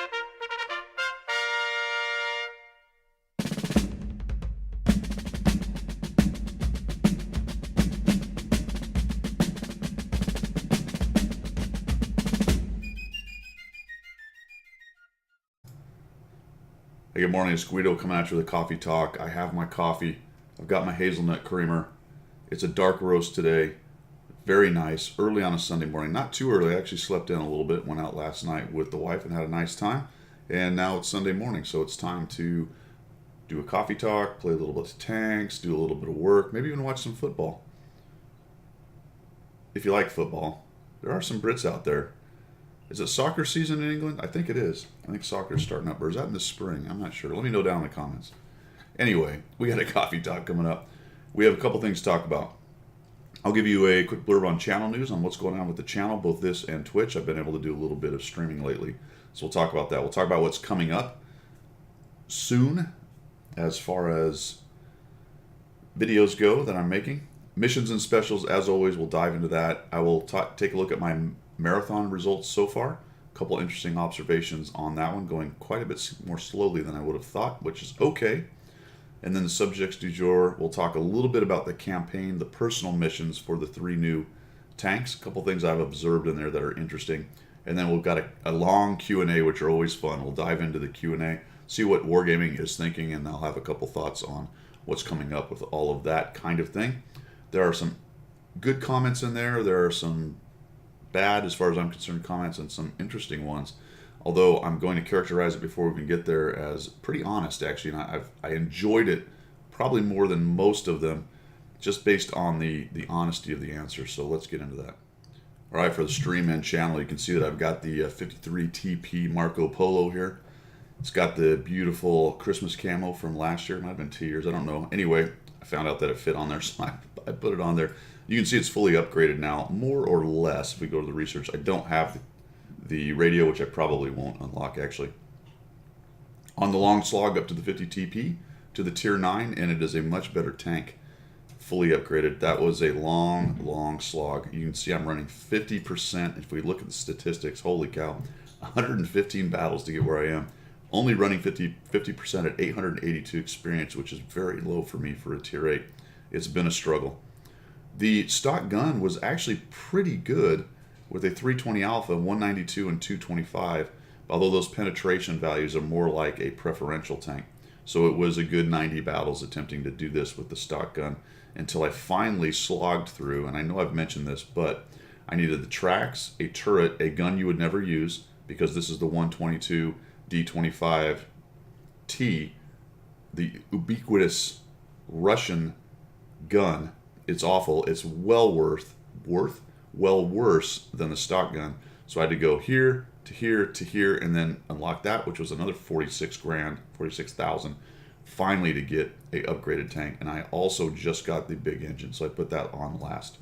Hey, good morning. It's Guido coming at you with a coffee talk. I have my coffee. I've got my hazelnut creamer. It's a dark roast today. Very nice. Early on a Sunday morning. Not too early. I actually slept in a little bit. Went out last night with the wife and had a nice time. And now it's Sunday morning, so it's time to do a coffee talk, play a little bit of tanks, do a little bit of work, maybe even watch some football. If you like football, there are some Brits out there. Is it soccer season in England? I think it is. I think soccer's starting up. Or is that in the spring? I'm not sure. Let me know down in the comments. Anyway, we got a coffee talk coming up. We have a couple things to talk about. I'll give you a quick blurb on channel news on what's going on with the channel, both this and Twitch. I've been able to do a little bit of streaming lately. So we'll talk about that. We'll talk about what's coming up soon as far as videos go that I'm making. Missions and specials, as always, we'll dive into that. I will take a look at my marathon results so far. A couple interesting observations on that one, going quite a bit more slowly than I would have thought, which is okay. And then the subjects du jour, we'll talk a little bit about the campaign, the personal missions for the 3 new tanks. A couple things I've observed in there that are interesting. And then we've got a long Q&A, which are always fun. We'll dive into the Q&A, see what Wargaming is thinking, and I'll have a couple thoughts on what's coming up with all of that kind of thing. There are some good comments in there. There are some bad, as far as I'm concerned, comments, and some interesting ones. Although I'm going to characterize it before we can get there as pretty honest, actually. And I enjoyed it probably more than most of them, just based on the honesty of the answer. So let's get into that. All right, for the stream and channel, you can see that I've got the 53 TP Marco Polo here. It's got the beautiful Christmas camo from last year. It might have been 2 years, I don't know. Anyway, I found out that it fit on there, so I put it on there. You can see it's fully upgraded now, more or less, if we go to the research. I don't have the radio, which I probably won't unlock, actually. On the long slog up to the 50 TP, to the Tier 9, and it is a much better tank, fully upgraded. That was a long slog. You can see I'm running 50%. If we look at the statistics, holy cow, 115 battles to get where I am. Only running 50% at 882 experience, which is very low for me for a Tier 8. It's been a struggle. The stock gun was actually pretty good with a 320 Alpha, 192 and 225, although those penetration values are more like a preferential tank. So it was a good 90 battles attempting to do this with the stock gun until I finally slogged through, and I know I've mentioned this, but I needed the tracks, a turret, a gun you would never use, because this is the 122 D25T, the ubiquitous Russian gun. It's awful. It's well worse than the stock gun. So I had to go here to here to here and then unlock that, which was another 46,000 finally to get a upgraded tank. And I also just got the big engine, so I put that on last.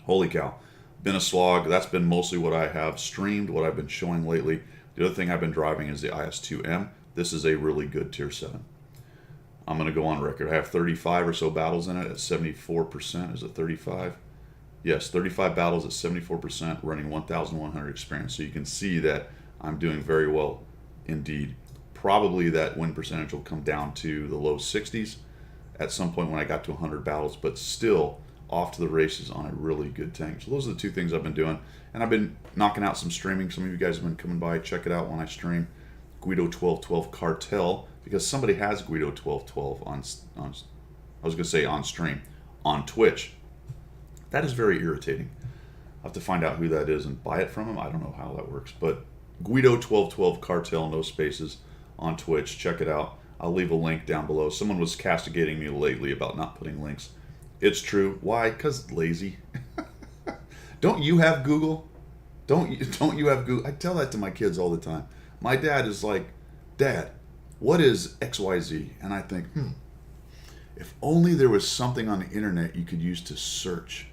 Holy cow. Been a slog. That's been mostly what I have streamed, what I've been showing lately. The other thing I've been driving is the IS-2M. This is a really good Tier 7. I'm going to go on record. I have 35 or so battles in it at 74%. Is it 35? Yes, 35 battles at 74%, running 1,100 experience. So you can see that I'm doing very well indeed. Probably that win percentage will come down to the low 60s at some point when I got to 100 battles, but still off to the races on a really good tank. So those are the 2 things I've been doing. And I've been knocking out some streaming. Some of you guys have been coming by. Check it out when I stream. Guido 1212 Cartel, because somebody has Guido 1212 on I was going to say on stream, on Twitch. That is very irritating. I'll have to find out who that is and buy it from him. I don't know how that works, but Guido 1212 Cartel, no spaces, on Twitch. Check it out. I'll leave a link down below. Someone was castigating me lately about not putting links. It's true. Why? Because lazy. Don't you have Google? Don't you have Google? I tell that to my kids all the time. My dad is like, Dad, what is XYZ? And I think, if only there was something on the internet you could use to search.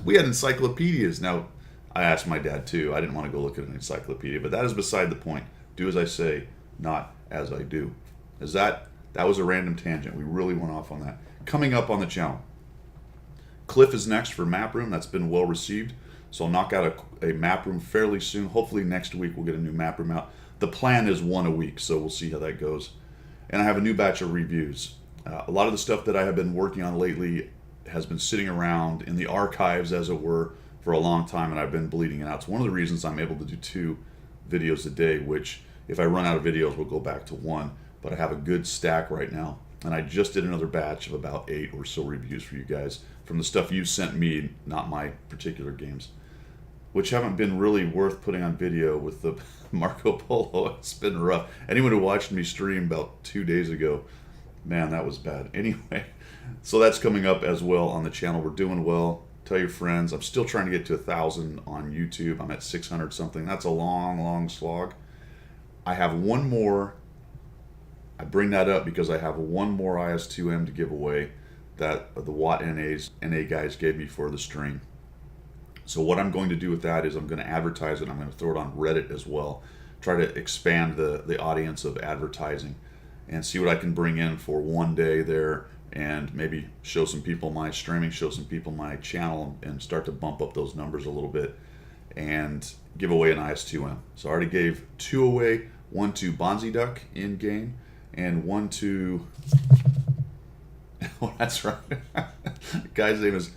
We had encyclopedias. Now, I asked my dad too. I didn't want to go look at an encyclopedia, but that is beside the point. Do as I say, not as I do. That was a random tangent. We really went off on that. Coming up on the channel, Cliff is next for Map Room. That's been well received. So I'll knock out a map room fairly soon. Hopefully next week we'll get a new map room out. The plan is one a week, so we'll see how that goes. And I have a new batch of reviews. A lot of the stuff that I have been working on lately has been sitting around in the archives, as it were, for a long time, and I've been bleeding it out. It's one of the reasons I'm able to do 2 videos a day, which if I run out of videos, we'll go back to 1. But I have a good stack right now. And I just did another batch of about 8 or so reviews for you guys from the stuff you sent me, not my particular games, which haven't been really worth putting on video with the Marco Polo. It's been rough. Anyone who watched me stream about 2 days ago, man, that was bad. Anyway, so that's coming up as well on the channel. We're doing well. Tell your friends. I'm still trying to get to 1,000 on YouTube. I'm at 600 something. That's a long, long slog. I have one more. I bring that up because I have one more IS-2M to give away that the Watt NA guys gave me for the stream. So what I'm going to do with that is I'm going to advertise it. I'm going to throw it on Reddit as well. Try to expand the audience of advertising and see what I can bring in for one day there, and maybe show some people my streaming, show some people my channel, and start to bump up those numbers a little bit and give away an IS-2M. So I already gave 2 away, 1 to Bonzi Duck in game, and 1 to, oh, that's right. The guy's name is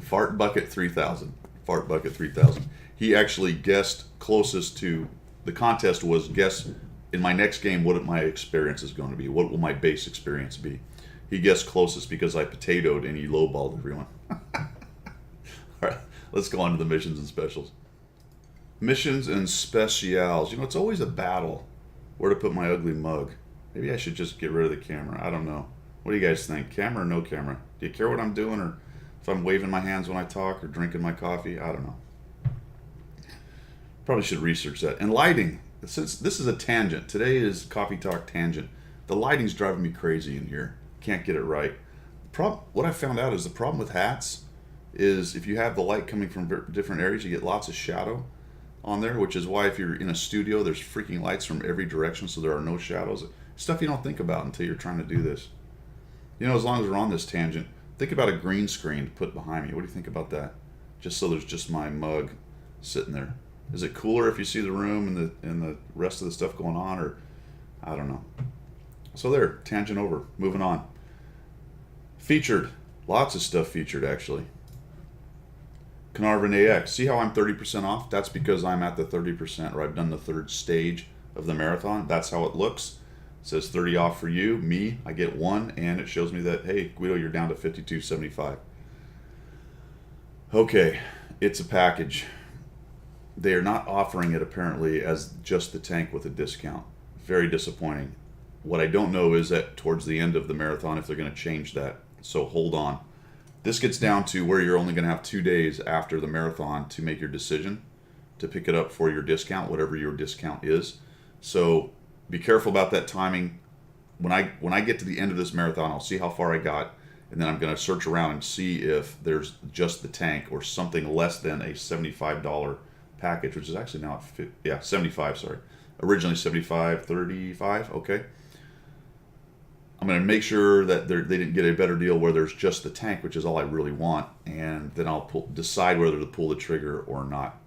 Fart Bucket 3000. Fart Bucket 3000. He actually guessed closest to, the contest was guess in my next game what my experience is going to be. What will my base experience be? He guessed closest because I potatoed and he lowballed everyone. All right, let's go on to the missions and specials. Missions and specials. You know, it's always a battle where to put my ugly mug. Maybe I should just get rid of the camera. I don't know. What do you guys think? Camera or no camera? Do you care what I'm doing, or if I'm waving my hands when I talk or drinking my coffee? I don't know. Probably should research that. And lighting. Since this is a tangent, today is Coffee Talk tangent. The lighting's driving me crazy in here. Can't get it right. What I found out is the problem with hats is if you have the light coming from different areas, you get lots of shadow on there, which is why if you're in a studio, there's freaking lights from every direction, so there are no shadows. Stuff you don't think about until you're trying to do this. You know, as long as we're on this tangent, think about a green screen to put behind me. What do you think about that? Just so there's just my mug sitting there. Is it cooler if you see the room and the rest of the stuff going on, or I don't know. So there, tangent over. Moving on. Featured. Lots of stuff featured, actually. Carnarvon AX. See how I'm 30% off? That's because I'm at the 30%, or I've done the 3rd stage of the marathon. That's how it looks. It says 30 off for you. Me, I get 1, and it shows me that, hey, Guido, you're down to $52.75. Okay, it's a package. They are not offering it apparently as just the tank with a discount. Very disappointing. What I don't know is that towards the end of the marathon if they're going to change that. So hold on. This gets down to where you're only going to have 2 days after the marathon to make your decision to pick it up for your discount, whatever your discount is. So be careful about that timing. When I get to the end of this marathon, I'll see how far I got, and then I'm going to search around and see if there's just the tank or something less than a $75 package, which is actually now at 75, sorry. Originally 75, 35, okay. I'm going to make sure that they didn't get a better deal where there's just the tank, which is all I really want, and then I'll decide whether to pull the trigger or not.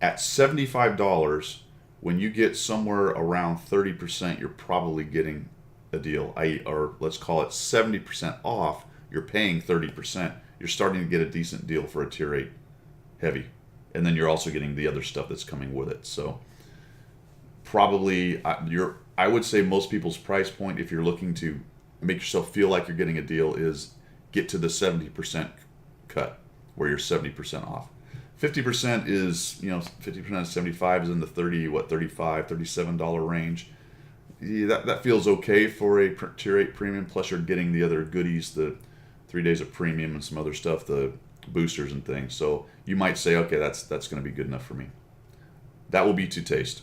At $75, when you get somewhere around 30%, you're probably getting a deal. Or let's call it 70% off, you're paying 30%. You're starting to get a decent deal for a Tier 8 heavy. And then you're also getting the other stuff that's coming with it. So probably I would say most people's price point, if you're looking to make yourself feel like you're getting a deal, is get to the 70% cut where you're 70% off. 50% is, 50% of 75 is in the $35, $37 range. Yeah, that feels okay for a Tier 8 premium, plus you're getting the other goodies, the 3 days of premium and some other stuff, the boosters and things. So you might say, okay, that's going to be good enough for me. That will be to taste.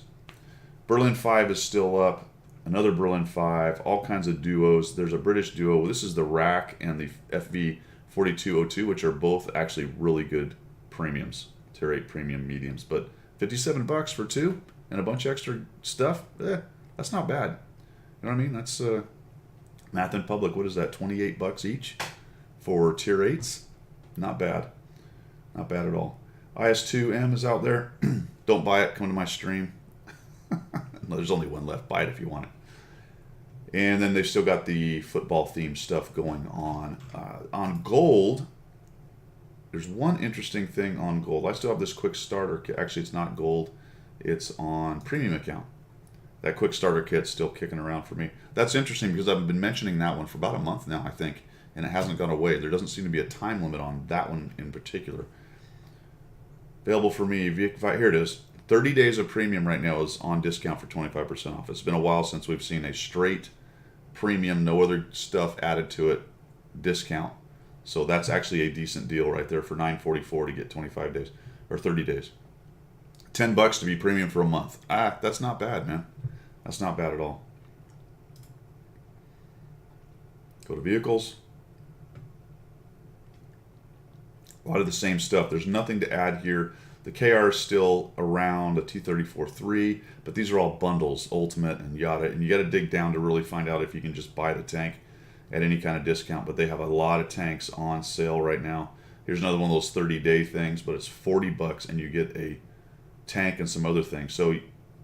Berlin 5 is still up. Another Berlin 5, all kinds of duos. There's a British duo. This is the Rack and the FV4202, which are both actually really good premiums, Tier 8 premium mediums. But $57 for 2 and a bunch of extra stuff, that's not bad. You know what I mean? That's Math in Public. What is that, $28 each for Tier 8s? Not bad. Not bad at all. IS2M is out there. Don't buy it. Come to my stream. No, there's only one left. Buy it if you want it. And then they've still got the football themed stuff going on. On gold, there's one interesting thing on gold. I still have this quick starter kit. Actually, it's not gold. It's on premium account. That quick starter kit's still kicking around for me. That's interesting because I've been mentioning that one for about a month now, I think, and it hasn't gone away. There doesn't seem to be a time limit on that one in particular. Available for me, here it is. 30 days of premium right now is on discount for 25% off. It's been a while since we've seen a straight premium, no other stuff added to it, discount. So that's actually a decent deal right there for $9.44 to get 25 days or 30 days. $10 to be premium for a month. That's not bad, man. That's not bad at all. Go to vehicles. A lot of the same stuff. There's nothing to add here. The KR is still around a 234.3, but these are all bundles, ultimate and yada, and you got to dig down to really find out if you can just buy the tank at any kind of discount. But they have a lot of tanks on sale right now. Here's another one of those 30-day things, but it's $40 and you get a tank and some other things. So,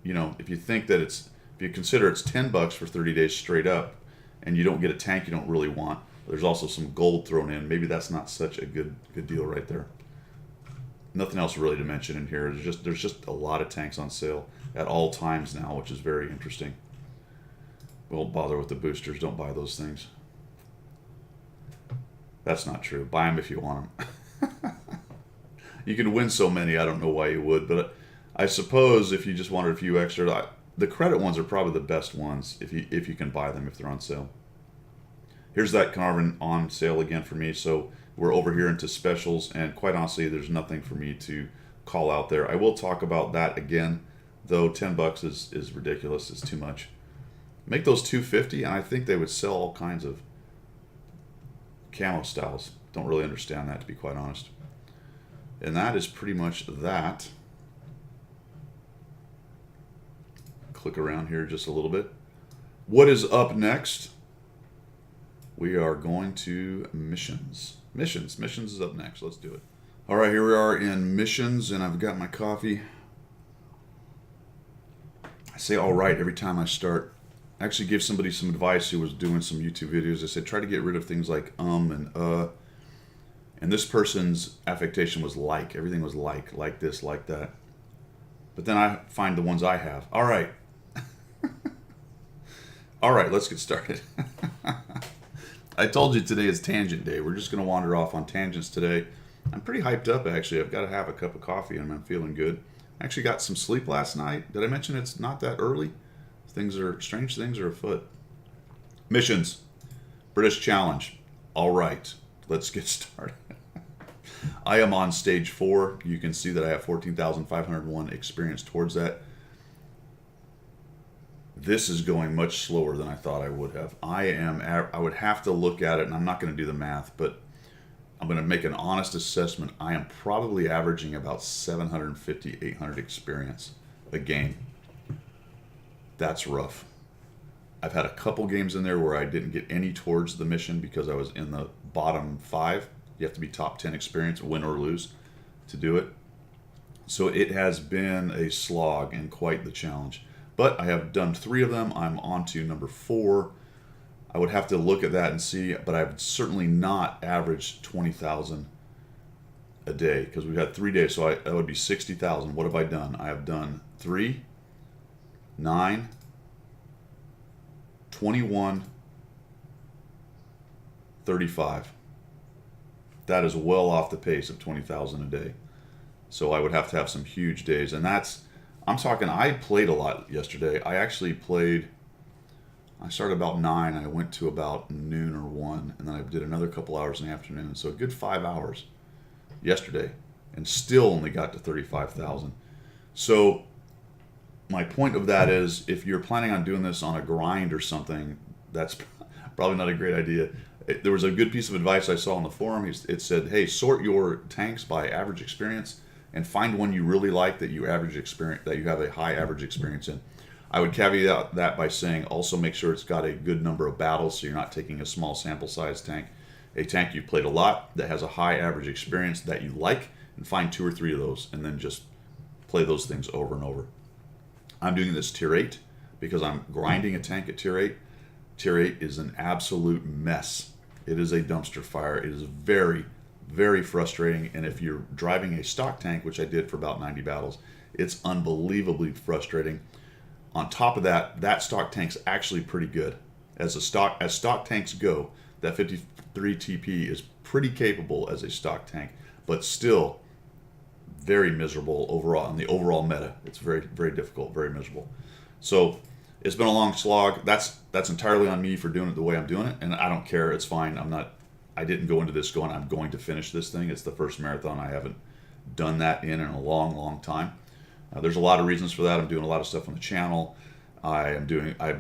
you know, if you think that if you consider it's $10 for 30 days straight up, and you don't get a tank you don't really want, there's also some gold thrown in. Maybe that's not such a good deal right there. Nothing else really to mention in here. There's just a lot of tanks on sale at all times now, which is very interesting. We won't bother with the boosters. Don't buy those things. That's not true. Buy them if you want them. You can win so many, I don't know why you would, but I suppose if you just wanted a few extra, the credit ones are probably the best ones if you can buy them if they're on sale. Here's that Carnarvon on sale again for me. So we're over here into specials, and quite honestly, there's nothing for me to call out there. I will talk about that again, though. $10 is ridiculous. It's too much. Make those $250, and I think they would sell all kinds of camo styles. Don't really understand that, to be quite honest. And that is pretty much that. Click around here just a little bit. What is up next? We are going to missions. Missions is up next. Let's do it. All right, here we are in missions, and I've got my coffee. I say all right every time I start. I actually gave somebody some advice who was doing some YouTube videos. I said, try to get rid of things like and and this person's affectation was like. Everything was like this, like that. But then I find the ones I have. All right. All right, let's get started. I told you today is tangent day. We're just going to wander off on tangents today. I'm pretty hyped up, actually. I've got to have a cup of coffee, and I'm feeling good. I actually got some sleep last night. Did I mention it's not that early? Strange things are afoot. Missions. British Challenge. All right, let's get started. I am on stage 4. You can see that I have 14,501 experience towards that. This is going much slower than I thought I would have. I would have to look at it, and I'm not going to do the math, but I'm going to make an honest assessment. I am probably averaging about 750, 800 experience a game. That's rough. I've had a couple games in there where I didn't get any towards the mission because I was in the bottom 5. You have to be top 10 experience, win or lose, to do it. So it has been a slog and quite the challenge. But I have done 3 of them. I'm on to number 4. I would have to look at that and see, but I've certainly not averaged 20,000 a day because we've had 3 days, so that would be 60,000. What have I done? I have done 3, 9, 21, 35. That is well off the pace of 20,000 a day. So I would have to have some huge days, and I'm talking, I played a lot yesterday. I started about 9, I went to about noon or 1, and then I did another couple hours in the afternoon. So a good 5 hours yesterday, and still only got to 35,000. So my point of that is, if you're planning on doing this on a grind or something, that's probably not a great idea. There was a good piece of advice I saw on the forum. It said, hey, sort your tanks by average experience and find one you really like that you have a high average experience in. I would caveat that by saying also make sure it's got a good number of battles, so you're not taking a small sample size tank. A tank you've played a lot that has a high average experience that you like, and find 2 or 3 of those, and then just play those things over and over. I'm doing this tier 8 because I'm grinding a tank at tier 8. Tier 8 is an absolute mess. It is a dumpster fire. It is very, very frustrating. And if you're driving a stock tank, which I did for about 90 battles, it's unbelievably frustrating. On top of that, that stock tank's actually pretty good. As stock tanks go, that 53 TP is pretty capable as a stock tank, but still very miserable overall on the overall meta. It's very, very difficult, very miserable. So it's been a long slog. That's entirely on me for doing it the way I'm doing it, and I don't care. It's fine. I didn't go into this going, I'm going to finish this thing. It's the first marathon I haven't done that in a long, long time. There's a lot of reasons for that. I'm doing a lot of stuff on the channel. I'm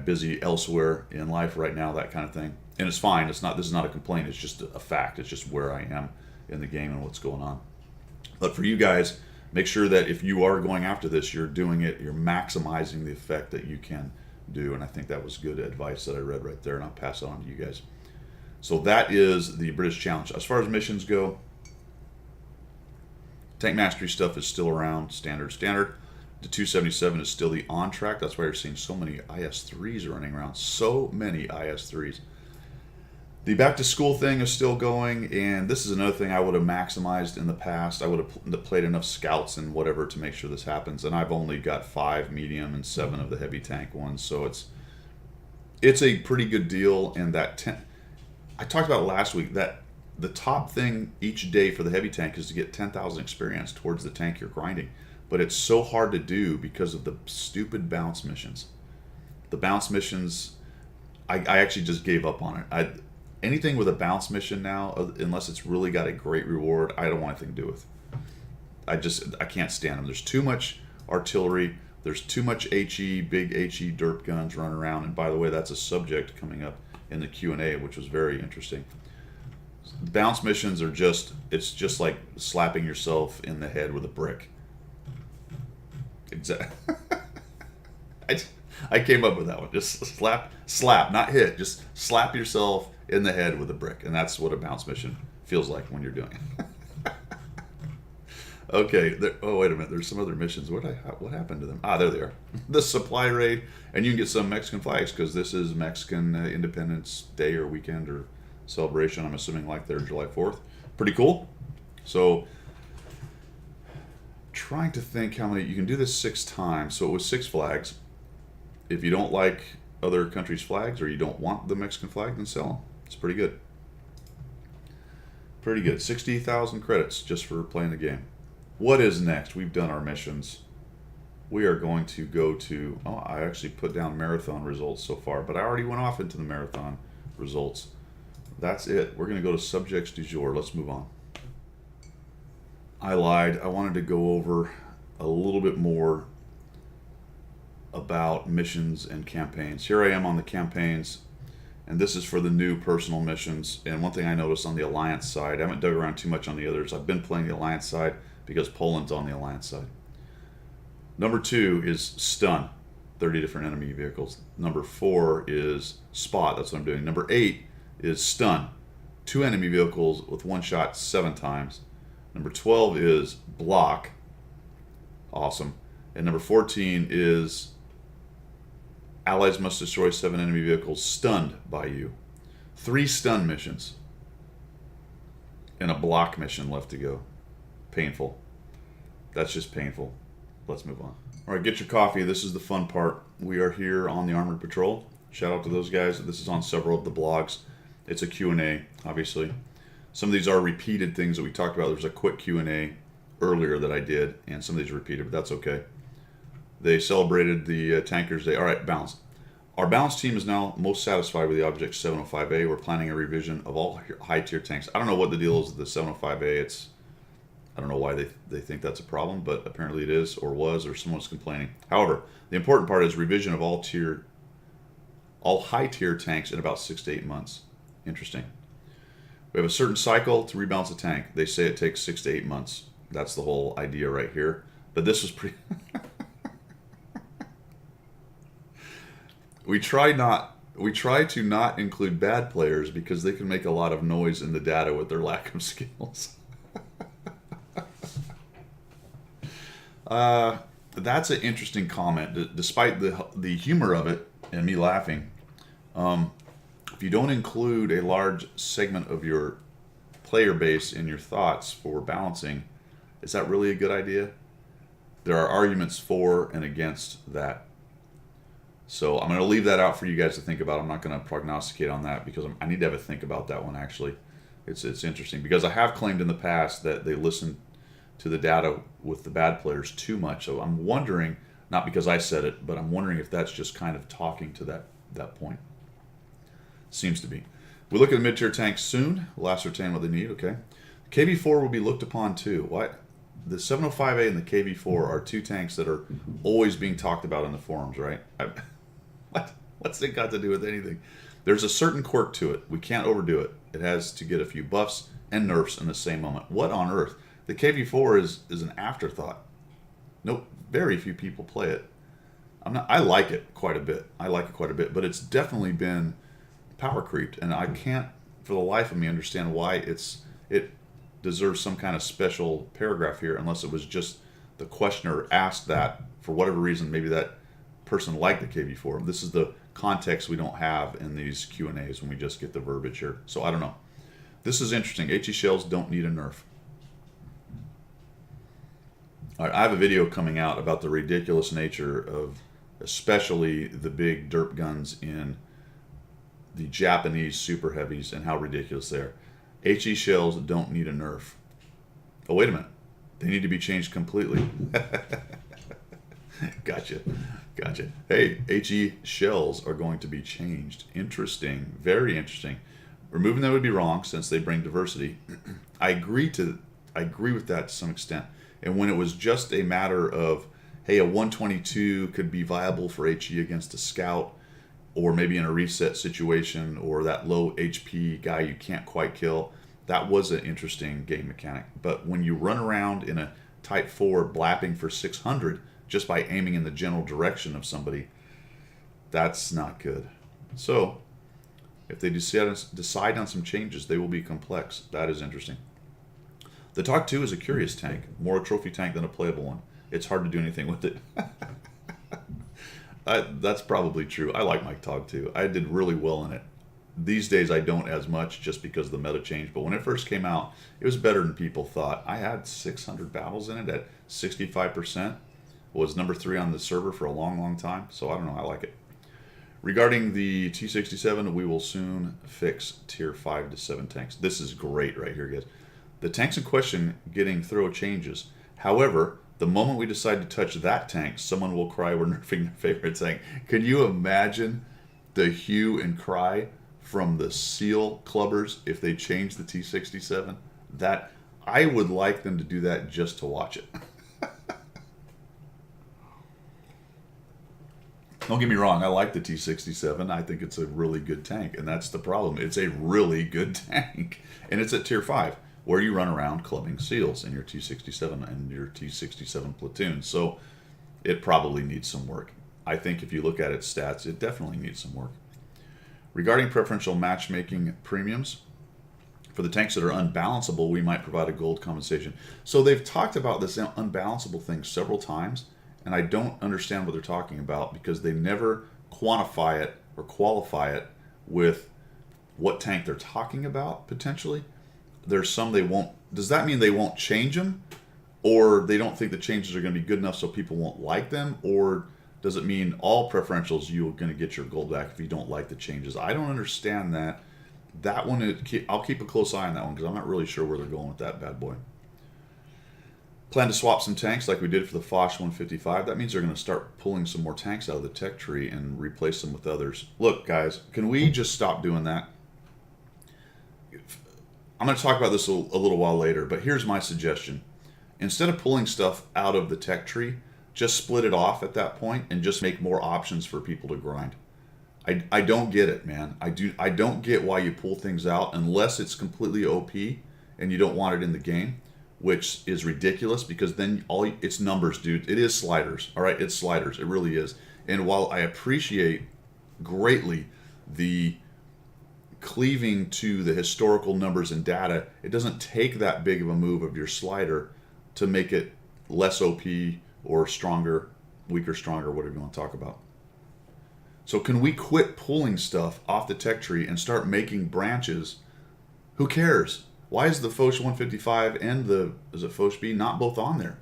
busy elsewhere in life right now, that kind of thing. And it's fine. This is not a complaint. It's just a fact. It's just where I am in the game and what's going on. But for you guys, make sure that if you are going after this, you're doing it, you're maximizing the effect that you can do. And I think that was good advice that I read right there, and I'll pass it on to you guys. So that is the British Challenge. As far as missions go, tank mastery stuff is still around, standard. The 277 is still the on track. That's why you're seeing so many IS-3s running around. So many IS-3s. The back to school thing is still going, and this is another thing I would have maximized in the past. I would have played enough scouts and whatever to make sure this happens, and I've only got 5 medium and 7 of the heavy tank ones, so it's a pretty good deal. And that I talked about last week that the top thing each day for the heavy tank is to get 10,000 experience towards the tank you're grinding, but it's so hard to do because of the stupid bounce missions. The bounce missions, I actually just gave up on it. Anything with a bounce mission now, unless it's really got a great reward, I don't want anything to do with. I can't stand them. There's too much artillery. There's too much HE, big HE derp guns running around. And by the way, that's a subject coming up in the Q&A, which was very interesting. Bounce missions are it's just like slapping yourself in the head with a brick. Exactly. I came up with that one. Just slap, not hit. Just slap yourself in the head with a brick, and that's what a bounce mission feels like when you're doing it. Okay. Oh, wait a minute. There's some other missions. What happened to them? There they are. The supply raid, and you can get some Mexican flags because this is Mexican Independence Day or weekend or celebration. I'm assuming like their July 4th. Pretty cool. So, trying to think how many you can do this 6 times. So it was 6 flags. If you don't like other countries' flags or you don't want the Mexican flag, then sell them. It's pretty good. Pretty good. 60,000 credits just for playing the game. What is next? We've done our missions. We are going to go to... Oh, I actually put down marathon results so far, but I already went off into the marathon results. That's it. We're going to go to subjects du jour. Let's move on. I lied. I wanted to go over a little bit more about missions and campaigns. Here I am on the campaigns, and this is for the new personal missions. And one thing I noticed on the Alliance side, I haven't dug around too much on the others. I've been playing the Alliance side because Poland's on the Alliance side. Number 2 is stun, 30 different enemy vehicles. Number 4 is spot, that's what I'm doing. Number 8 is stun, 2 enemy vehicles with 1 shot 7 times. Number 12 is block, awesome. And number 14 is allies must destroy 7 enemy vehicles stunned by you. 3 stun missions. And a block mission left to go. Painful. That's just painful. Let's move on. All right, get your coffee. This is the fun part. We are here on the Armored Patrol. Shout out to those guys. This is on several of the blogs. It's a Q&A, obviously. Some of these are repeated things that we talked about. There's a quick Q&A earlier that I did, and some of these are repeated, but that's okay. They celebrated the Tankers Day. All right, balance. Our balance team is now most satisfied with the Object 705A. We're planning a revision of all high-tier tanks. I don't know what the deal is with the 705A. I don't know why they think that's a problem, but apparently it is, or was, or someone's complaining. However, the important part is revision of all high-tier tanks in about 6 to 8 months. Interesting. We have a certain cycle to rebalance a tank. They say it takes 6 to 8 months. That's the whole idea right here. But this was pretty... We try to not include bad players because they can make a lot of noise in the data with their lack of skills. That's an interesting comment. Despite the humor of it and me laughing, if you don't include a large segment of your player base in your thoughts for balancing, is that really a good idea? There are arguments for and against that. So I'm going to leave that out for you guys to think about. I'm not going to prognosticate on that because I need to have a think about that one, actually. It's interesting because I have claimed in the past that they listen to the data with the bad players too much. So I'm wondering, not because I said it, but I'm wondering if that's just kind of talking to that point. Seems to be. We look at the mid-tier tanks soon. We'll ascertain what they need, okay? KV-4 will be looked upon too. What? The 705A and the KV-4 are two tanks that are always being talked about in the forums, right? What's it got to do with anything? There's a certain quirk to it. We can't overdo it. It has to get a few buffs and nerfs in the same moment. What on earth? The KV-4 is an afterthought. Nope, very few people play it. I like it quite a bit. But it's definitely been power creeped, and I can't for the life of me understand why it deserves some kind of special paragraph here, unless it was just the questioner asked that for whatever reason. Maybe that person liked the KV-4. This is the context we don't have in these Q&As when we just get the verbiage here. So I don't know. This is interesting. HE shells don't need a nerf. All right, I have a video coming out about the ridiculous nature of especially the big derp guns in the Japanese super heavies and how ridiculous they are. HE shells don't need a nerf. Oh, wait a minute. They need to be changed completely. Gotcha. Hey, HE shells are going to be changed. Interesting. Very interesting. Removing them would be wrong since they bring diversity. I agree with that to some extent. And when it was just a matter of, hey, a 122 could be viable for HE against a scout, or maybe in a reset situation, or that low HP guy you can't quite kill, that was an interesting game mechanic. But when you run around in a Type 4 blapping for 600 just by aiming in the general direction of somebody, that's not good. So if they decide on some changes, they will be complex. That is interesting. The Talk 2 is a curious tank, more a trophy tank than a playable one. It's hard to do anything with it. That's probably true. I like my Talk 2. I did really well in it. These days I don't as much just because of the meta change, but when it first came out, it was better than people thought. I had 600 battles in it at 65%. Was number 3 on the server for a long time, so I don't know, I like it. Regarding the T67, we will soon fix tier 5 to 7 tanks. This is great right here, guys. The tanks in question getting thorough changes. However, the moment we decide to touch that tank, someone will cry we're nerfing their favorite tank. Can you imagine the hue and cry from the SEAL clubbers if they change the T67? That I would like them to do that just to watch it. Don't get me wrong, I like the T67. I think it's a really good tank, and that's the problem. It's a really good tank, and it's at tier 5, where you run around clubbing SEALs in your T67 and your T67 platoon. So it probably needs some work. I think if you look at its stats, it definitely needs some work. Regarding preferential matchmaking premiums, for the tanks that are unbalanceable, we might provide a gold compensation. So they've talked about this unbalanceable thing several times, and I don't understand what they're talking about because they never quantify it or qualify it with what tank they're talking about, potentially. There's some they won't. Does that mean they won't change them? Or they don't think the changes are going to be good enough so people won't like them? Or does it mean all preferentials you're going to get your gold back if you don't like the changes? I don't understand that. That one, I'll keep a close eye on that one because I'm not really sure where they're going with that bad boy. Plan to swap some tanks like we did for the Foch 155. That means they're going to start pulling some more tanks out of the tech tree and replace them with others. Look, guys, can we just stop doing that? I'm going to talk about this a little while later, but here's my suggestion. Instead of pulling stuff out of the tech tree, just split it off at that point and just make more options for people to grind. I don't get it, man. I don't get why you pull things out unless it's completely OP and you don't want it in the game, which is ridiculous because then it's numbers, dude. It is sliders, all right? It's sliders. It really is. And while I appreciate greatly the cleaving to the historical numbers and data, it doesn't take that big of a move of your slider to make it less OP or stronger, weaker, stronger, whatever you want to talk about. So can we quit pulling stuff off the tech tree and start making branches? Who cares? Why is the Foch 155 and the, is it Foch B, not both on there?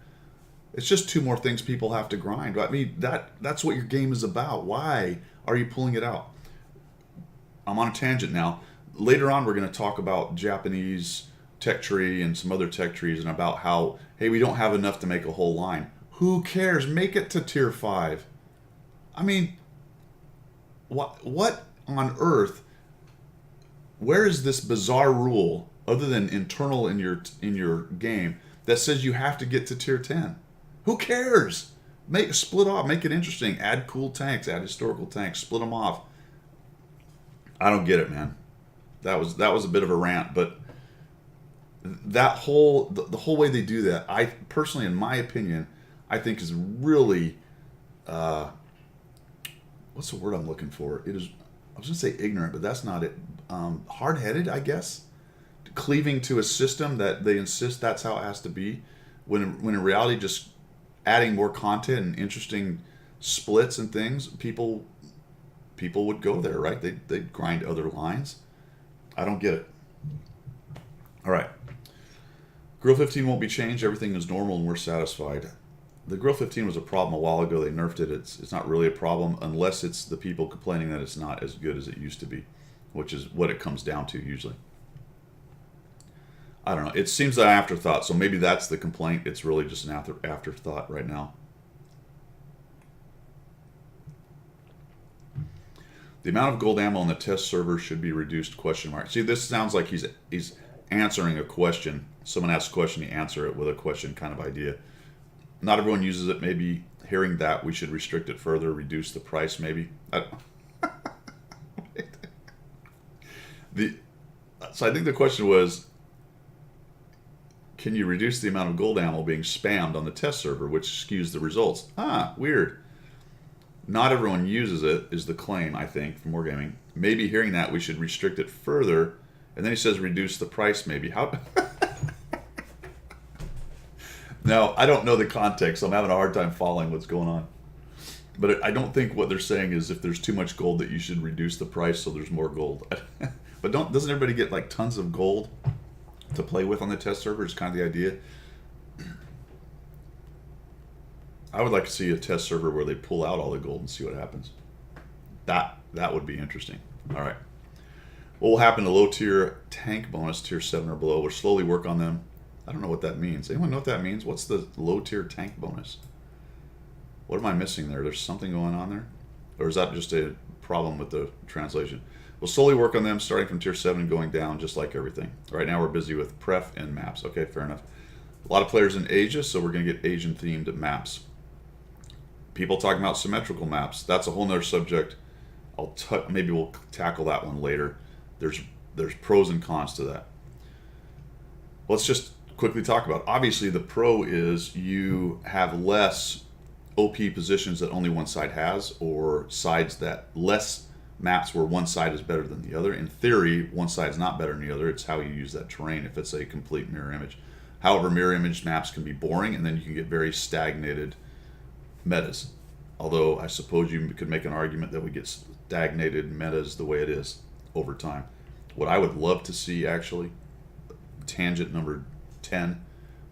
It's just two more things people have to grind. I mean, that's what your game is about. Why are you pulling it out? I'm on a tangent now. Later on, we're going to talk about Japanese tech tree and some other tech trees and about how, hey, we don't have enough to make a whole line. Who cares? Make it to tier 5. I mean, what on earth? Where is this bizarre rule, other than internal in your game, that says you have to get to tier 10? Who cares? Split off, make it interesting. Add cool tanks, add historical tanks, split them off. I don't get it, man. That was a bit of a rant, but that the whole way they do that, I personally, in my opinion, I think is really what's the word I'm looking for? It is, I was going to say ignorant, but that's not it. Hard-headed, I guess. Cleaving to a system that they insist that's how it has to be, when in reality, just adding more content and interesting splits and things, people would go there, right? They'd grind other lines. I don't get it. All right. Grill 15 won't be changed. Everything is normal and we're satisfied. The Grill 15 was a problem a while ago. They nerfed it. It's not really a problem unless it's the people complaining that it's not as good as it used to be, which is what it comes down to usually. I don't know. It seems an afterthought, so maybe that's the complaint. It's really just an afterthought right now. The amount of gold ammo on the test server should be reduced, ? See, this sounds like he's answering a question. Someone asks a question, he answer it with a question kind of idea. Not everyone uses it. Maybe hearing that, we should restrict it further, reduce the price maybe. So I think the question was, can you reduce the amount of gold ammo being spammed on the test server, which skews the results? Weird. Not everyone uses it, is the claim, I think, from Wargaming. Maybe hearing that, we should restrict it further. And then he says reduce the price, maybe. How? Now, I don't know the context, so I'm having a hard time following what's going on. But I don't think what they're saying is if there's too much gold that you should reduce the price so there's more gold. But doesn't everybody get like tons of gold to play with on the test server? It's kind of the idea. I would like to see a test server where they pull out all the gold and see what happens. That would be interesting. All right. What will happen to low tier tank bonus, tier 7 or below? We'll slowly work on them. I don't know what that means. Anyone know what that means? What's the low tier tank bonus? What am I missing there? There's something going on there? Or is that just a problem with the translation? We'll slowly work on them, starting from tier 7 and going down, just like everything. Right now we're busy with pref and maps. Okay, fair enough. A lot of players in Asia, so we're going to get Asian-themed maps. People talking about symmetrical maps. That's a whole nother subject. Maybe we'll tackle that one later. There's pros and cons to that. Let's just quickly talk about it. Obviously, the pro is you have less OP positions that only one side has, or sides that less maps where one side is better than the other. In theory, one side's not better than the other. It's how you use that terrain if it's a complete mirror image. However, mirror image maps can be boring, and then you can get very stagnated metas. Although I suppose you could make an argument that we get stagnated metas the way it is over time. What I would love to see, actually, tangent number 10,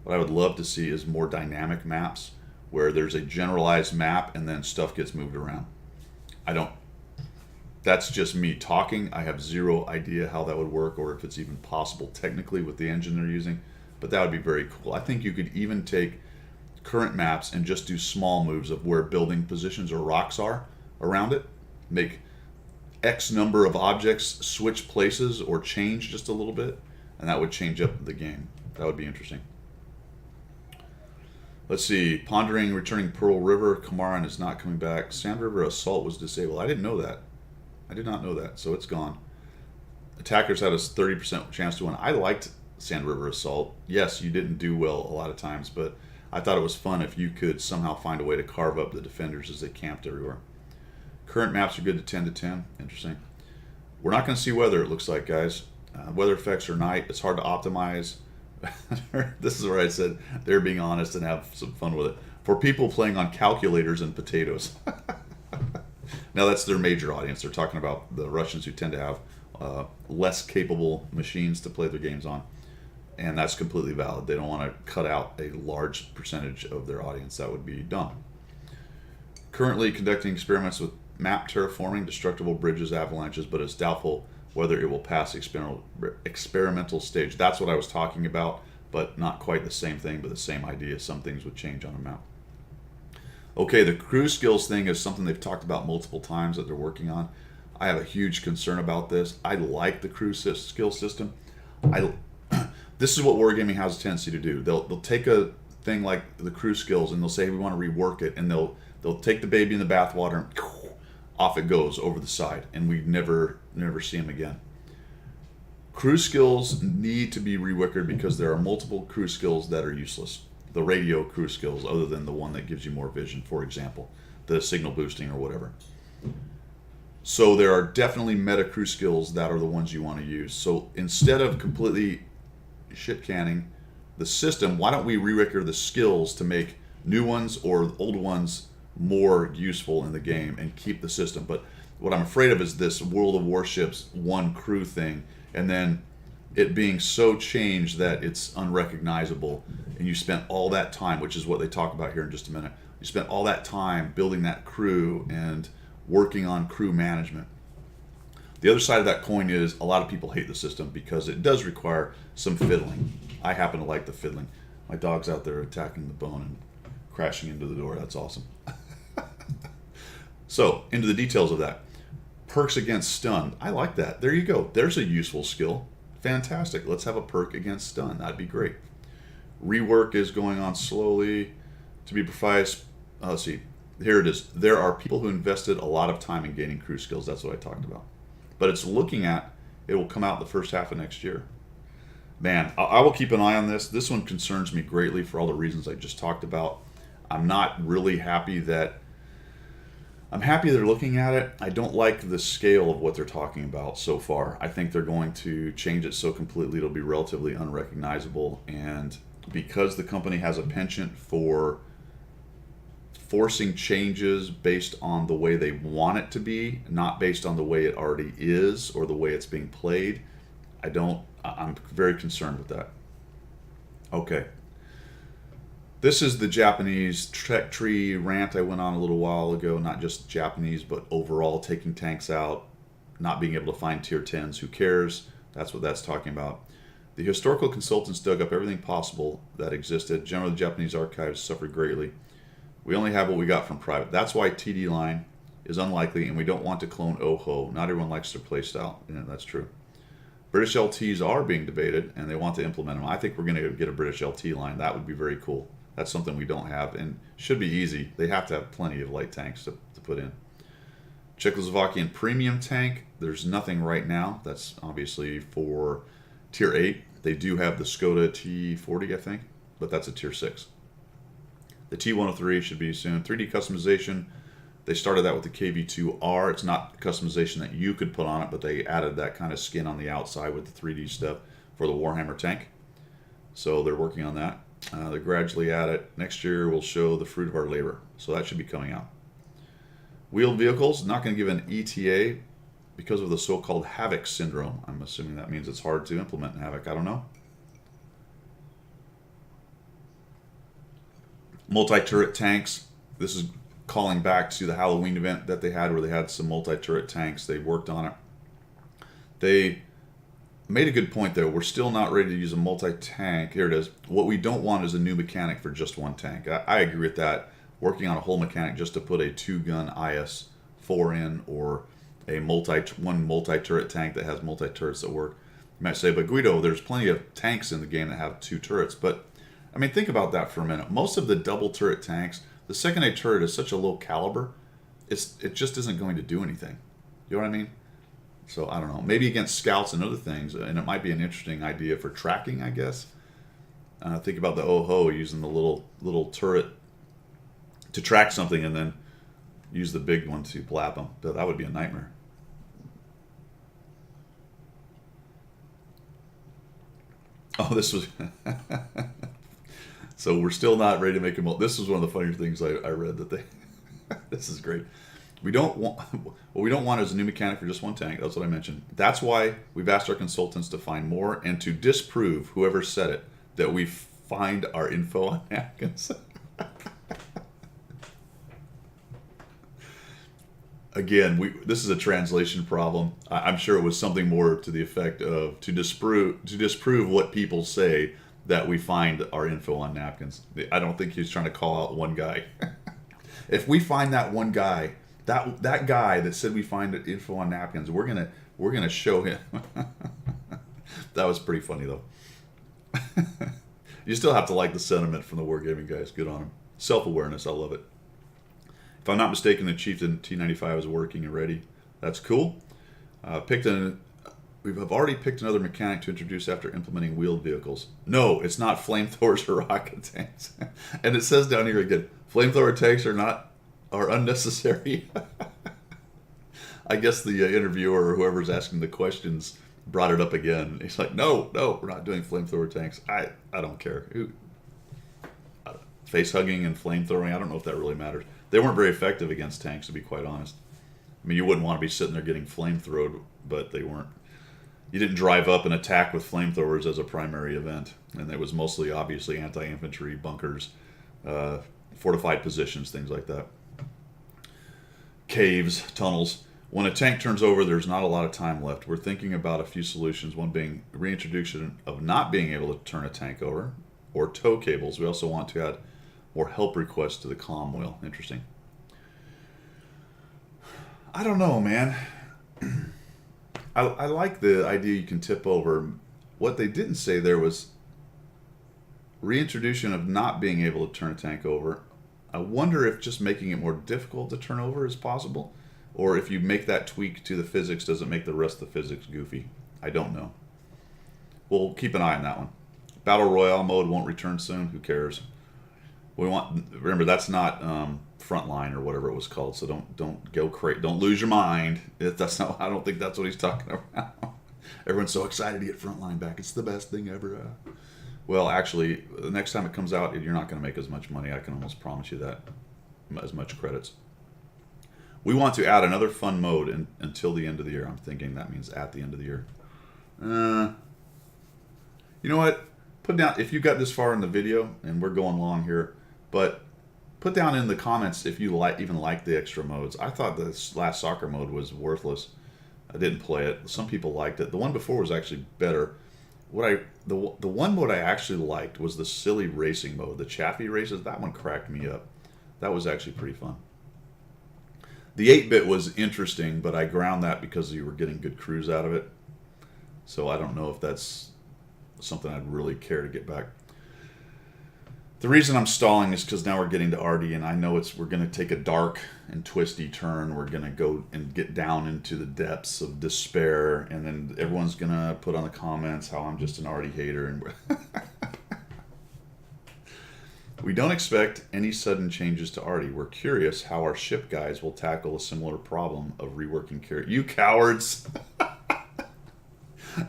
what I would love to see is more dynamic maps where there's a generalized map and then stuff gets moved around. That's just me talking. I have zero idea how that would work or if it's even possible technically with the engine they're using, but that would be very cool. I think you could even take current maps and just do small moves of where building positions or rocks are around it, make X number of objects switch places or change just a little bit, and that would change up the game. That would be interesting. Let's see. Pondering returning Pearl River. Kamaran is not coming back. Sand River Assault was disabled. I didn't know that. I did not know that, so it's gone. Attackers had a 30% chance to win. I liked Sand River Assault. Yes, you didn't do well a lot of times, but I thought it was fun if you could somehow find a way to carve up the defenders as they camped everywhere. Current maps are good to 10 to 10. Interesting. We're not going to see weather, it looks like, guys. Weather effects are night. It's hard to optimize. This is where I said they're being honest and have some fun with it. For people playing on calculators and potatoes. Now that's their major audience. They're talking about the Russians who tend to have less capable machines to play their games on. And that's completely valid. They don't want to cut out a large percentage of their audience. That would be dumb. Currently conducting experiments with map terraforming, destructible bridges, avalanches, but it's doubtful whether it will pass the experimental stage. That's what I was talking about, but not quite the same thing, but the same idea. Some things would change on a map. Okay, the crew skills thing is something they've talked about multiple times that they're working on. I have a huge concern about this. I like the crew skill system. This is what wargaming has a tendency to do. They'll take a thing like the crew skills and they'll say, hey, we want to rework it, and they'll take the baby in the bathwater and off it goes over the side, and we never see them again. Crew skills need to be reworked because there are multiple crew skills that are useless. The radio crew skills, other than the one that gives you more vision, for example, the signal boosting or whatever. So there are definitely meta crew skills that are the ones you want to use. So instead of completely shit canning the system, why don't we re-record the skills to make new ones or old ones more useful in the game and keep the system? But what I'm afraid of is this World of Warships one crew thing, and then it being so changed that it's unrecognizable, and you spent all that time, which is what they talk about here in just a minute. You spent all that time building that crew and working on crew management. The other side of that coin is a lot of people hate the system because it does require some fiddling. I happen to like the fiddling. My dog's out there attacking the bone and crashing into the door. That's awesome. So, into the details of that. Perks against stun. I like that. There you go. There's a useful skill. Fantastic. Let's have a perk against stun. That'd be great. Rework is going on slowly to be precise. Let's see. Here it is. There are people who invested a lot of time in gaining crew skills. That's what I talked about. But it's looking at, it will come out the first half of next year. Man, I will keep an eye on this. This one concerns me greatly for all the reasons I just talked about. I'm not really happy that, I'm happy they're looking at it. I don't like the scale of what they're talking about so far. I think they're going to change it so completely it'll be relatively unrecognizable. And because the company has a penchant for forcing changes based on the way they want it to be, not based on the way it already is or the way it's being played, I'm very concerned with that. Okay. This is the Japanese tech tree rant I went on a little while ago, not just Japanese, but overall taking tanks out, not being able to find tier 10s. Who cares? That's what that's talking about. The historical consultants dug up everything possible that existed. Generally, the Japanese archives suffered greatly. We only have what we got from private. That's why TD line is unlikely, and we don't want to clone OHO. Not everyone likes their playstyle. Yeah, that's true. British LTs are being debated, and they want to implement them. I think we're going to get a British LT line. That would be very cool. That's something we don't have, and should be easy. They have to have plenty of light tanks to put in. Czechoslovakian premium tank. There's nothing right now. That's obviously for tier 8. They do have the Skoda T40, I think, but that's a tier 6. The T103 should be soon. 3D customization, they started that with the KV2R. It's not customization that you could put on it, but they added that kind of skin on the outside with the 3D stuff for the Warhammer tank. So they're working on that. They gradually add it. Next year we'll show the fruit of our labor. So that should be coming out. Wheeled vehicles, not going to give an ETA because of the so-called Havoc syndrome. I'm assuming that means it's hard to implement Havoc. I don't know. Multi-turret tanks. This is calling back to the Halloween event that they had where they had some multi-turret tanks. They worked on it. They made a good point there. We're still not ready to use a multi-tank. Here it is. What we don't want is a new mechanic for just one tank. I agree with that. Working on a whole mechanic just to put a 2-gun IS-4 in, or a one multi-turret tank that has multi-turrets that work. You might say, but Guido, there's plenty of tanks in the game that have 2 turrets. But I mean, think about that for a minute. Most of the double turret tanks, the secondary turret is such a low caliber, it just isn't going to do anything. You know what I mean? So I don't know. Maybe against scouts and other things, and it might be an interesting idea for tracking, I guess. Think about the OHO using the little turret to track something, and then use the big one to blap them. That would be a nightmare. Oh, this was So we're still not ready to make them. This was one of the funnier things I read that they. This is great. We don't want what we don't want is a new mechanic for just one tank. That's what I mentioned. That's why we've asked our consultants to find more and to disprove whoever said it that we find our info on napkins. Again, this is a translation problem. I'm sure it was something more to the effect of to disprove what people say that we find our info on napkins. I don't think he's trying to call out one guy. If we find that one guy, that guy that said we find info on napkins, we're gonna show him. That was pretty funny though. You still have to like the sentiment from the Wargaming guys. Good on them. Self-awareness, I love it. If I'm not mistaken, the Chieftain T95 is working and ready. That's cool. We've already picked another mechanic to introduce after implementing wheeled vehicles. No, it's not flamethrowers or rocket tanks. And it says down here again, flamethrower tanks are unnecessary. I guess the interviewer or whoever's asking the questions brought it up again. He's like, no, we're not doing flamethrower tanks. I don't care. Face hugging and flamethrowing, I don't know if that really matters. They weren't very effective against tanks, to be quite honest. I mean, you wouldn't want to be sitting there getting flamethrowed, but they weren't. You didn't drive up and attack with flamethrowers as a primary event, and it was mostly, obviously, anti-infantry, bunkers, fortified positions, things like that. Caves, tunnels. When a tank turns over, there's not a lot of time left. We're thinking about a few solutions, one being reintroduction of not being able to turn a tank over, or tow cables. We also want to add more help requests to the comm wheel. Interesting. I don't know, man. I like the idea you can tip over. What they didn't say there was reintroduction of not being able to turn a tank over. I wonder if just making it more difficult to turn over is possible, or if you make that tweak to the physics, does it make the rest of the physics goofy? I don't know. We'll keep an eye on that one. Battle Royale mode won't return soon. Who cares? Remember, that's not Frontline or whatever it was called. So don't go crazy. Don't lose your mind. That's not. I don't think that's what he's talking about. Everyone's so excited to get Frontline back. It's the best thing ever. Well, actually, the next time it comes out, you're not going to make as much money. I can almost promise you that. As much credits. We want to add another fun mode until the end of the year. I'm thinking that means at the end of the year. You know what? Put down, if you got this far in the video, and we're going long here, but put down in the comments if you even like the extra modes. I thought this last soccer mode was worthless. I didn't play it. Some people liked it. The one before was actually better. The one mode I actually liked was the silly racing mode, the Chaffee races. That one cracked me up. That was actually pretty fun. The 8-bit was interesting, but I ground that because you were getting good crews out of it. So I don't know if that's something I'd really care to get back. The reason I'm stalling is because now we're getting to Artie, and I know we're going to take a dark and twisty turn. We're going to go and get down into the depths of despair, and then everyone's going to put on the comments how I'm just an Artie hater. And we don't expect any sudden changes to Artie. We're curious how our ship guys will tackle a similar problem of reworking carrier. You cowards!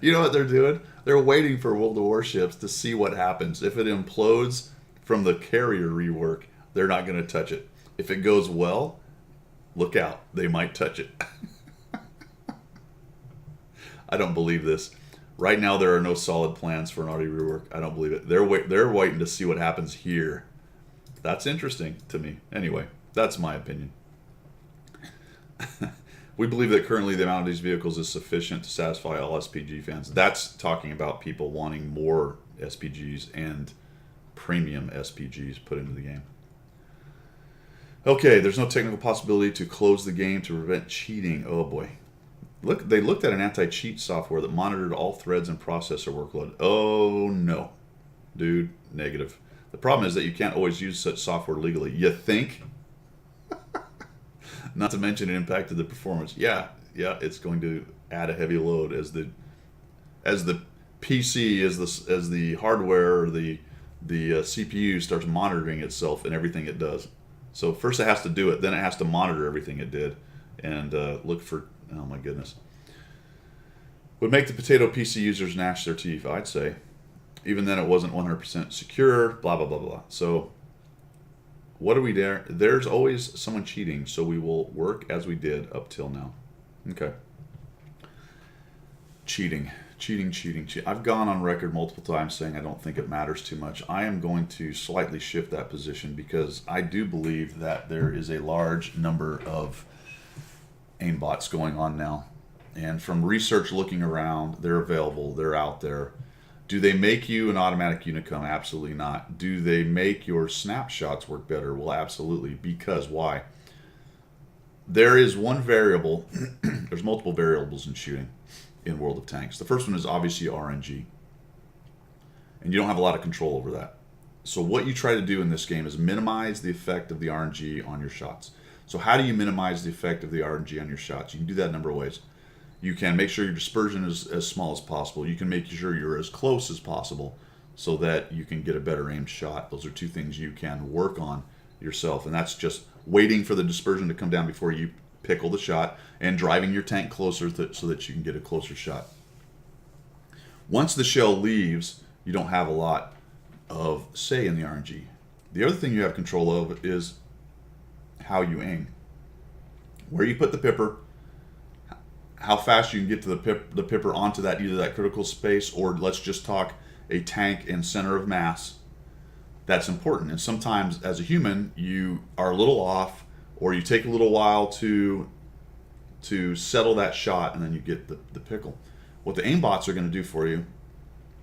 You know what they're doing? They're waiting for World of Warships to see what happens. If it implodes from the carrier rework, they're not going to touch it. If it goes well, look out. They might touch it. I don't believe this. Right now, there are no solid plans for an Artie rework. I don't believe it. They're waiting to see what happens here. That's interesting to me. Anyway, that's my opinion. We believe that currently the amount of these vehicles is sufficient to satisfy all SPG fans. That's talking about people wanting more SPGs and premium SPGs put into the game. Okay, there's no technical possibility to close the game to prevent cheating. Oh boy. Look, they looked at an anti-cheat software that monitored all threads and processor workload. Oh no. Dude, negative. The problem is that you can't always use such software legally. You think? Not to mention it impacted the performance. Yeah, it's going to add a heavy load as the PC, as the hardware or the CPU starts monitoring itself and everything it does. So first it has to do it, then it has to monitor everything it did, and look for. Oh my goodness. Would make the potato PC users gnash their teeth, I'd say. Even then, it wasn't 100% secure, blah, blah, blah, blah. So what are we there? There's always someone cheating, so we will work as we did up till now. Okay. Cheating. I've gone on record multiple times saying I don't think it matters too much. I am going to slightly shift that position because I do believe that there is a large number of aimbots going on now. And from research looking around, they're available, they're out there. Do they make you an automatic unicum? Absolutely not. Do they make your snapshots work better? Well, absolutely. Because why? There is one variable, there's multiple variables in shooting in World of Tanks. The first one is obviously RNG. And you don't have a lot of control over that. So what you try to do in this game is minimize the effect of the RNG on your shots. So how do you minimize the effect of the RNG on your shots? You can do that a number of ways. You can make sure your dispersion is as small as possible. You can make sure you're as close as possible so that you can get a better aimed shot. Those are two things you can work on yourself. And that's just waiting for the dispersion to come down before you pickle the shot and driving your tank closer so that you can get a closer shot. Once the shell leaves, you don't have a lot of say in the RNG. The other thing you have control of is how you aim. Where you put the pipper, how fast you can get to the pipper onto that, either that critical space or let's just talk a tank and center of mass. That's important. And sometimes as a human, you are a little off or you take a little while to settle that shot and then you get the pickle. What the aimbots are going to do for you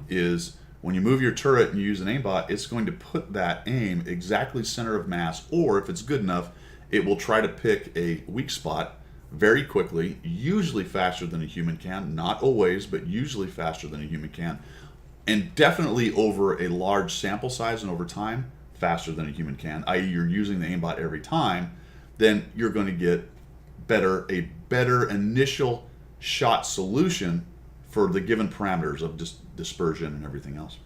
is when you move your turret and you use an aimbot, it's going to put that aim exactly center of mass, or if it's good enough, it will try to pick a weak spot very quickly, usually faster than a human can. Not always, but usually faster than a human can. And definitely over a large sample size and over time, faster than a human can, i.e. you're using the aimbot every time, then you're going to get a better initial shot solution for the given parameters of dispersion and everything else.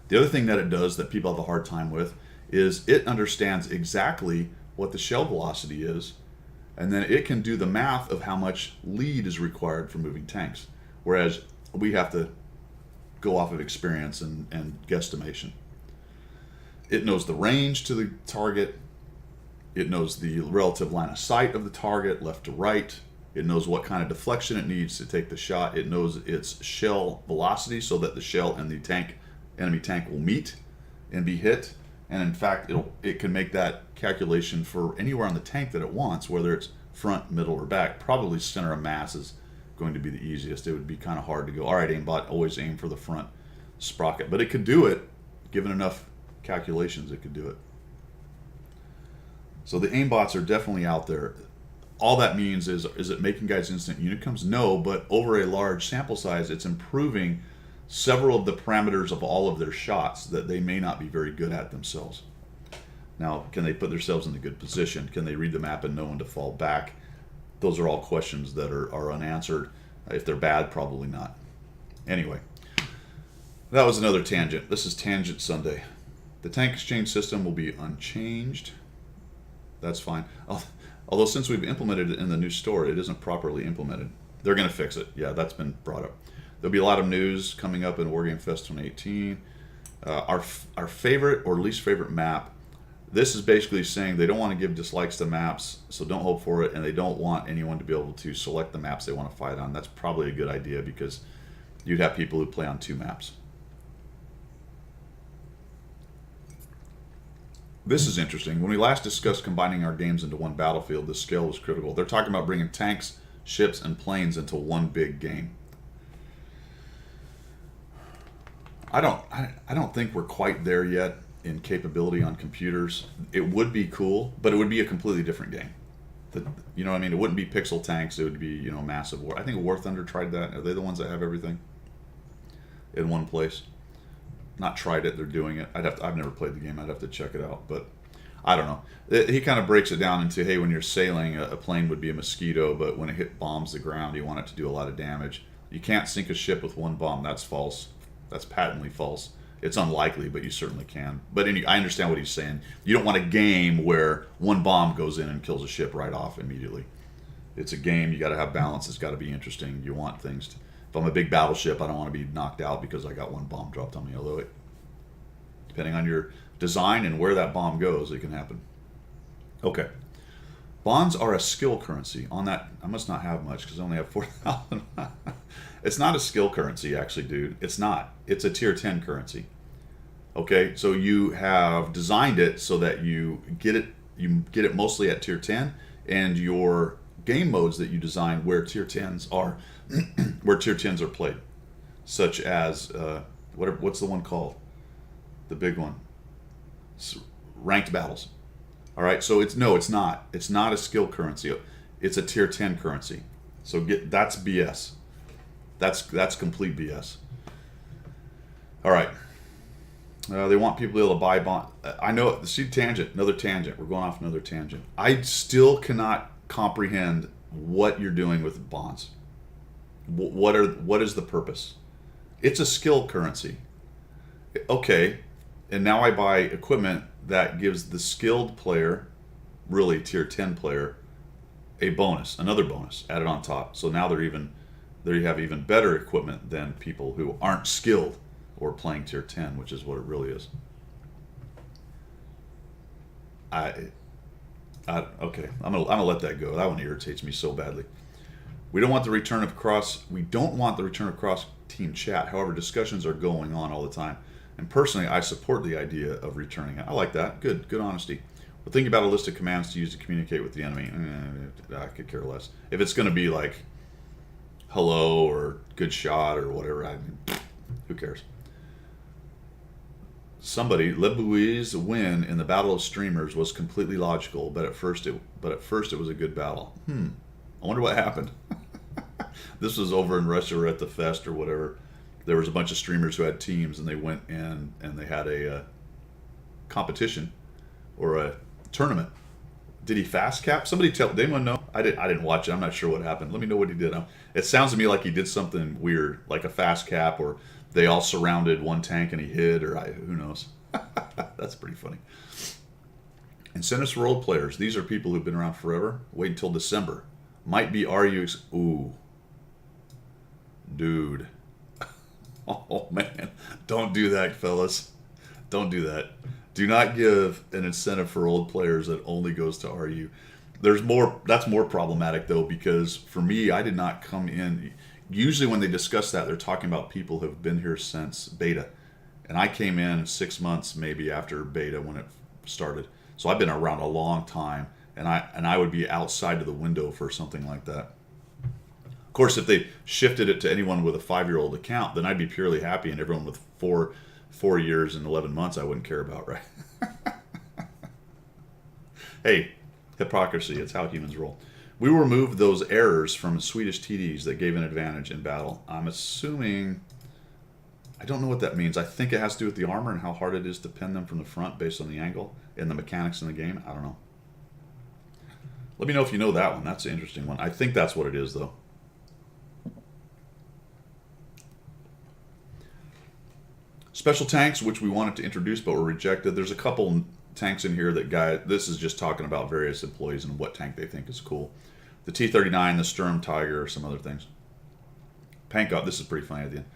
The other thing that it does that people have a hard time with is it understands exactly what the shell velocity is, and then it can do the math of how much lead is required for moving tanks, whereas we have to go off of experience and guesstimation. It knows the range to the target. It knows the relative line of sight of the target, left to right. It knows what kind of deflection it needs to take the shot. It knows its shell velocity so that the shell and the enemy tank will meet and be hit. And in fact, it can make that calculation for anywhere on the tank that it wants, whether it's front, middle, or back. Probably center of mass is going to be the easiest. It would be kind of hard to go, all right, aimbot, always aim for the front sprocket. But it could do it, given enough calculations, it could do it. So the aimbots are definitely out there. All that means is it making guys instant unicums? No, but over a large sample size, it's improving several of the parameters of all of their shots that they may not be very good at themselves. Now, can they put themselves in a good position? Can they read the map and know when to fall back? Those are all questions that are unanswered. If they're bad, probably not. Anyway, that was another tangent. This is Tangent Sunday. The tank exchange system will be unchanged. That's fine. Although since we've implemented it in the new store, it isn't properly implemented. They're going to fix it. Yeah, that's been brought up. There'll be a lot of news coming up in Wargame Fest 2018. Our favorite or least favorite map, this is basically saying they don't want to give dislikes to maps, so don't hope for it, and they don't want anyone to be able to select the maps they want to fight on. That's probably a good idea because you'd have people who play on 2 maps. This is interesting. When we last discussed combining our games into one battlefield, the scale was critical. They're talking about bringing tanks, ships, and planes into one big game. I don't think we're quite there yet in capability on computers. It would be cool, but it would be a completely different game. You know what I mean? It wouldn't be pixel tanks. It would be, massive war. I think War Thunder tried that. Are they the ones that have everything in one place? Not tried it, they're doing it. I've never played the game. I'd have to check it out, but I don't know. He kind of breaks it down into, hey, when you're sailing, a plane would be a mosquito, but when it bombs the ground, you want it to do a lot of damage. You can't sink a ship with one bomb. That's false. That's patently false. It's unlikely, but you certainly can. But I understand what he's saying. You don't want a game where one bomb goes in and kills a ship right off immediately. It's a game. You got to have balance. It's got to be interesting. You want things If I'm a big battleship, I don't want to be knocked out because I got one bomb dropped on me. Although, depending on your design and where that bomb goes, it can happen. Okay. Bonds are a skill currency. On that, I must not have much because I only have 4,000. It's not a skill currency, actually, dude. It's not. It's a tier 10 currency. Okay, so you have designed it so that you get it mostly at tier 10, and your game modes that you design where tier 10s are where tier 10s are played, such as what's the one called? The big one. Ranked battles. All right, so it's not. It's not a skill currency. It's a tier 10 currency. So that's BS. That's complete BS. All right. They want people to be able to buy bond. I know. See, another tangent. We're going off another tangent. I still cannot comprehend what you're doing with bonds. What is the purpose? It's a skill currency. Okay, and now I buy equipment that gives the skilled player, really tier 10 player, a bonus, another bonus added on top. So now they have even better equipment than people who aren't skilled or playing tier 10, which is what it really is. Okay, I'm gonna let that go. That one irritates me so badly. We don't want the return of cross team chat. However, discussions are going on all the time. And personally, I support the idea of returning it. I like that. Good honesty. But think about a list of commands to use to communicate with the enemy. I could care less. If it's going to be like hello or good shot or whatever, who cares? Le Bouil's win in the Battle of Streamers was completely logical, but at first it was a good battle. I wonder what happened. This was over in Russia or at the fest or whatever. There was a bunch of streamers who had teams, and they went in and they had a competition or a tournament. Did he fast cap? Did anyone know? I didn't watch it. I'm not sure what happened. Let me know what he did. It sounds to me like he did something weird, like a fast cap, or they all surrounded one tank and he hid, or who knows. That's pretty funny. Incentives for role players. These are people who've been around forever. Wait until December. Might be ooh. Dude. Oh, man. Don't do that, fellas. Don't do that. Do not give an incentive for old players that only goes to RU. That's more problematic, though, because for me, I did not come in. Usually when they discuss that, they're talking about people who have been here since beta. And I came in 6 months maybe after beta when it started. So I've been around a long time, and I would be outside of the window for something like that. Of course, if they shifted it to anyone with a 5-year-old account, then I'd be purely happy, and everyone with 4 years and 11 months I wouldn't care about, right? Hey, hypocrisy, it's how humans roll. We removed those errors from Swedish TDs that gave an advantage in battle. I'm assuming, I don't know what that means. I think it has to do with the armor and how hard it is to pin them from the front based on the angle and the mechanics in the game. I don't know. Let me know if you know that one. That's an interesting one. I think that's what it is, though. Special tanks, which we wanted to introduce but were rejected. There's a couple tanks in here this is just talking about various employees and what tank they think is cool. The T-39, the Sturm Tiger, some other things. Pankov, this is pretty funny at the end.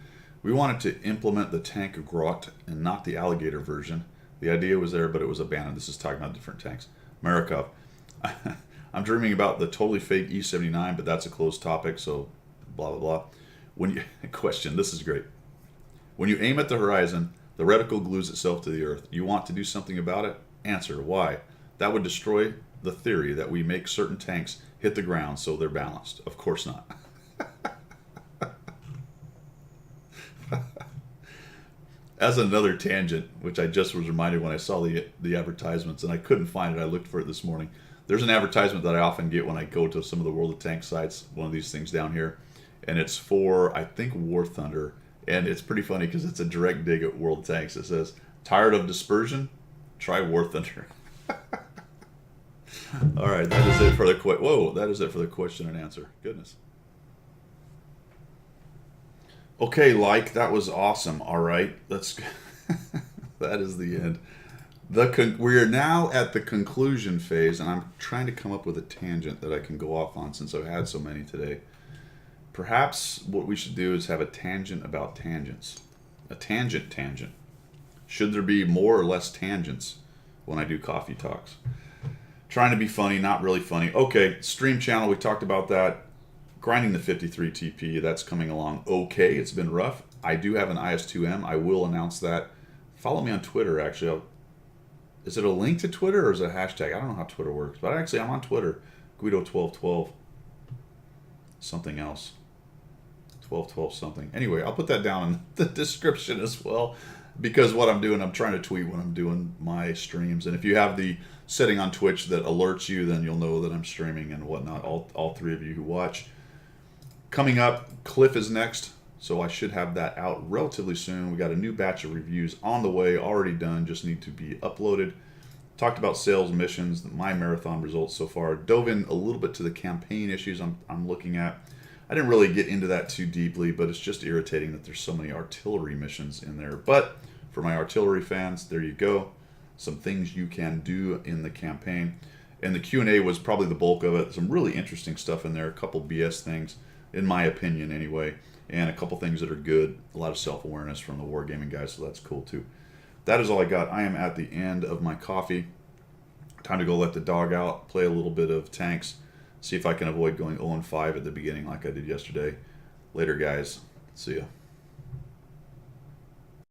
We wanted to implement the tank Grot and not the alligator version. The idea was there, but it was abandoned. This is talking about different tanks. Marikov. I'm dreaming about the totally fake E-79, but that's a closed topic, so blah, blah, blah. Question, this is great. When you aim at the horizon, the reticle glues itself to the earth. You want to do something about it? Answer, why? That would destroy the theory that we make certain tanks hit the ground so they're balanced. Of course not. As another tangent, which I just was reminded when I saw the advertisements, and I couldn't find it. I looked for it this morning. There's an advertisement that I often get when I go to some of the World of Tanks sites, one of these things down here, and it's for, I think, War Thunder. And it's pretty funny because it's a direct dig at World Tanks. It says, tired of dispersion? Try War Thunder. All right, that is it for the question and answer. Goodness. Okay, that was awesome. All right, let's. That is the end. We are now at the conclusion phase, and I'm trying to come up with a tangent that I can go off on since I've had so many today. Perhaps what we should do is have a tangent about tangents. A tangent. Should there be more or less tangents when I do coffee talks? Trying to be funny, not really funny. Okay, stream channel, we talked about that. Grinding the 53 TP, that's coming along okay. It's been rough. I do have an IS2M. I will announce that. Follow me on Twitter, actually. Is it a link to Twitter or is it a hashtag? I don't know how Twitter works, but actually I'm on Twitter. Guido1212. Something else. 1212 something. Anyway, I'll put that down in the description as well, because what I'm doing, I'm trying to tweet when I'm doing my streams. And if you have the setting on Twitch that alerts you, then you'll know that I'm streaming and whatnot. All three of you who watch. Coming up, Cliff is next, so I should have that out relatively soon. We got a new batch of reviews on the way, already done, just need to be uploaded. Talked about sales missions, my marathon results so far. Dove in a little bit to the campaign issues I'm looking at. I didn't really get into that too deeply, but it's just irritating that there's so many artillery missions in there. But for my artillery fans, there you go. Some things you can do in the campaign. And the Q&A was probably the bulk of it. Some really interesting stuff in there. A couple BS things, in my opinion anyway. And a couple things that are good. A lot of self-awareness from the wargaming guys, so that's cool too. That is all I got. I am at the end of my coffee. Time to go let the dog out, play a little bit of tanks. See if I can avoid going 0-5 at the beginning like I did yesterday. Later, guys. See ya.